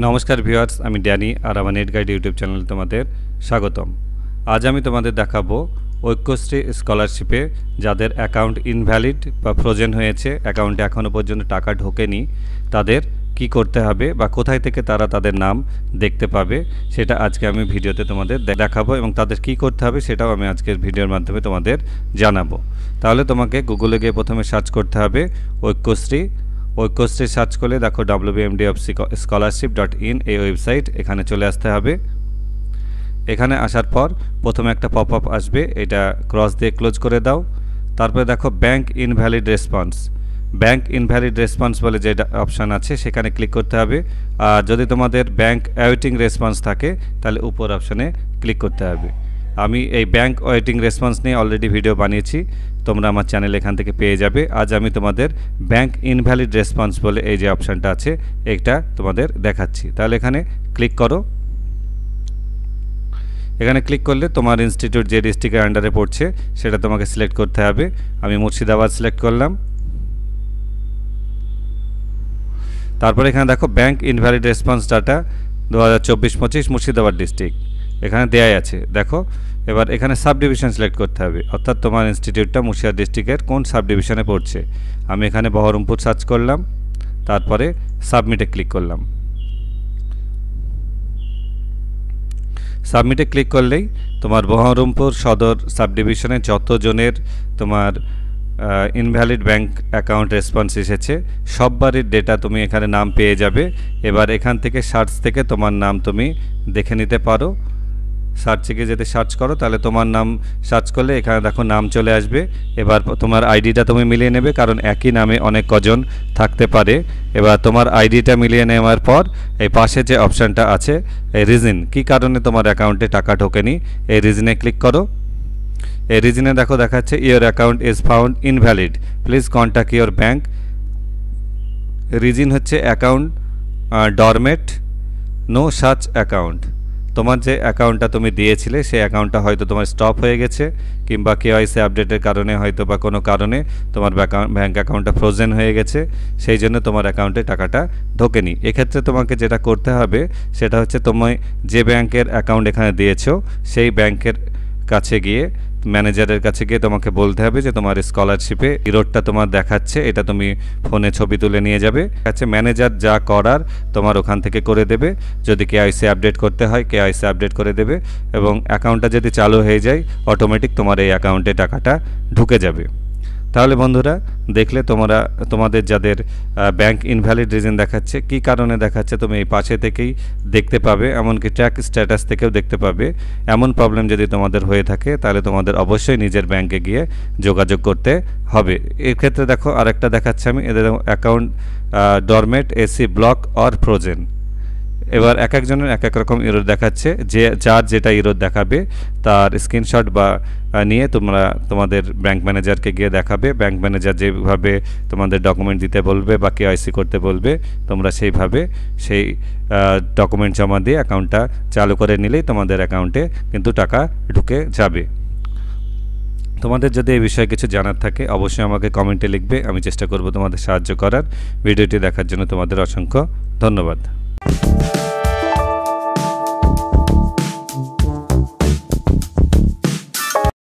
নমস্কার ভিউয়ার্স, আমি ড্যানি আর আমার নেট গাইড ইউটিউব চ্যানেলে তোমাদের স্বাগতম। আজ আমি তোমাদের দেখাবো ঐক্যশ্রী স্কলারশিপে যাদের অ্যাকাউন্ট ইনভ্যালিড বা ফ্রোজেন হয়েছে, অ্যাকাউন্টে এখনও পর্যন্ত টাকা ঢোকেনি, তাদের কি করতে হবে বা কোথায় থেকে তারা তাদের নাম দেখতে পাবে সেটা আজকে আমি ভিডিওতে তোমাদের দেখাবো এবং তাদের কি করতে হবে সেটাও আমি আজকের ভিডিওর মাধ্যমে তোমাদের জানাবো। তাহলে তোমাকে গুগলে গিয়ে প্রথমে সার্চ করতে হবে ঐক্যশ্রী সার্চ করলে দেখো wmdofscholarship.in এই ওয়েবসাইট, এখানে চলে আসতে হবে। এখানে আসার পর প্রথমে একটা পপ আপ আসবে, এটা ক্রস দিয়ে ক্লোজ করে দাও। তারপরে দেখো ব্যাংক ইনভ্যালিড রেসপন্স বলে যে অপশান আছে সেখানে ক্লিক করতে হবে। আর যদি তোমাদের ব্যাংক অ্যাওয়েটিং রেসপন্স থাকে তাহলে উপর অপশানে ক্লিক করতে হবে। আমি এই ব্যাংক ওয়েটিং রেসপন্স নিয়ে অলরেডি ভিডিও বানিয়েছি, তোমরা আমার চ্যানেল এখান থেকে পেয়ে যাবে। আজ আমি তোমাদের ব্যাংক ইনভ্যালিড রেসপন্স বলে এই যে অপশানটা আছে এটা তোমাদের দেখাচ্ছি। তাহলে এখানে ক্লিক করো। এখানে ক্লিক করলে তোমার ইনস্টিটিউট যে ডিস্ট্রিক্টের আন্ডারে পড়ছে সেটা তোমাকে সিলেক্ট করতে হবে। আমি মুর্শিদাবাদ সিলেক্ট করলাম। তারপরে এখানে দেখো bank invalid response data 2024-25 Murshidabad district এখানে দেয়াই আছে। দেখো এবার এখানে সাব ডিভিশন সিলেক্ট করতে হবে, অর্থাৎ তোমার ইনস্টিটিউটটা মুর্শিদাবাদ ডিস্ট্রিক্টের কোন সাব ডিভিশনে পড়ছে। আমি এখানে বহরমপুর সার্চ করলাম, তারপরে সাবমিটে ক্লিক করলাম। সাবমিটে ক্লিক করলেই তোমার বহরমপুর সদর সাব ডিভিশনে যতজনের তোমার ইনভ্যালিড ব্যাংক অ্যাকাউন্ট রেসপন্স এসেছে সববারের ডেটা তুমি এখানে নাম পেয়ে যাবে। এবার এখান থেকে সার্চ থেকে তোমার নাম তুমি দেখে নিতে পারো। সার্চে যদি সার্চ করো তাহলে তোমার নাম সার্চ করলে এখানে দেখো নাম চলে আসবে। এবার তোমার আইডিটা তুমি মিলিয়ে নেবে, কারণ একই নামে অনেক কজন থাকতে পারে। এবার তোমার আইডিটা মিলিয়ে নেওয়ার পর এই পাশে যে অপশানটা আছে এই রিজন, কী কারণে তোমার অ্যাকাউন্টে টাকা ঢোকেনি, এই রিজনে ক্লিক করো। এই রিজনে দেখো দেখাচ্ছে your account is found invalid, please contact your bank. Reason হচ্ছে অ্যাকাউন্ট ডরমেট, নো সাচ অ্যাকাউন্ট। তোমার যে অ্যাকাউন্টটা তুমি দিয়েছিলে সেই অ্যাকাউন্টটা হয়তো তোমার স্টপ হয়ে গেছে, কিংবা কেওয়াইসি আপডেটের কারণে হয়তো বা কোনো কারণে তোমার ব্যাংক অ্যাকাউন্টটা ফ্রোজেন হয়ে গেছে, সেই জন্য তোমার অ্যাকাউন্টে টাকাটা ঢোকেনি। এক্ষেত্রে তোমাকে যেটা করতে হবে সেটা হচ্ছে তুমি যে ব্যাংকের অ্যাকাউন্ট এখানে দিয়েছো সেই ব্যাংকের কাছে গিয়ে, ম্যানেজারের কাছে গিয়ে তোমাকে বলতে হবে যে তোমার স্কলারশিপে ইরোডটা তোমার দেখাচ্ছে, এটা তুমি ফোনে ছবি তুলে নিয়ে যাবে। আচ্ছা, ম্যানেজার যা করার তোমার ওখান থেকে করে দেবে। যদি কেওয়াইসি আপডেট করতে হয় কেওয়াইসি আপডেট করে দেবে, এবং অ্যাকাউন্টটা যদি চালু হয়ে যায় অটোমেটিক তোমার এই অ্যাকাউন্টে টাকাটা ঢুকে যাবে। তাহলে বন্ধুরা দেখলে তোমাদের যাদের ব্যাংক ইনভ্যালিড রিজন দেখাচ্ছে, কি কারণে দেখাচ্ছে তুমি এই পাশে থেকেই দেখতে পাবে, এমনকি ট্র্যাক স্ট্যাটাস থেকেও দেখতে পাবে। এমন প্রবলেম যদি তোমাদের হয়ে থাকে তাহলে তোমাদের অবশ্যই নিজের ব্যাংকে গিয়ে যোগাযোগ করতে হবে। এর ক্ষেত্রে দেখো আরেকটা দেখাচ্ছে আমি, এদের account dormant, AC block or frozen. এবার এক একজনের এক এক রকম ইরোড দেখাচ্ছে, যার যেটা ইরোড দেখাবে তার স্ক্রিনশট বা নিয়ে তোমরা তোমাদের ব্যাংক ম্যানেজারকে গিয়ে দেখাবে। ব্যাংক ম্যানেজার যেভাবে তোমাদের ডকুমেন্ট দিতে বলবে বা কেওয়াইসি করতে বলবে তোমরা সেইভাবে সেই ডকুমেন্ট জমা দিয়ে অ্যাকাউন্টটা চালু করে নিলেই তোমাদের অ্যাকাউন্টে কিন্তু টাকা ঢুকে যাবে। তোমাদের যদি এই বিষয়ে কিছু জানার থাকে অবশ্যই আমাকে কমেন্টে লিখবে, আমি চেষ্টা করব তোমাদের সাহায্য করার। ভিডিওটি দেখার জন্য তোমাদের অসংখ্য ধন্যবাদ।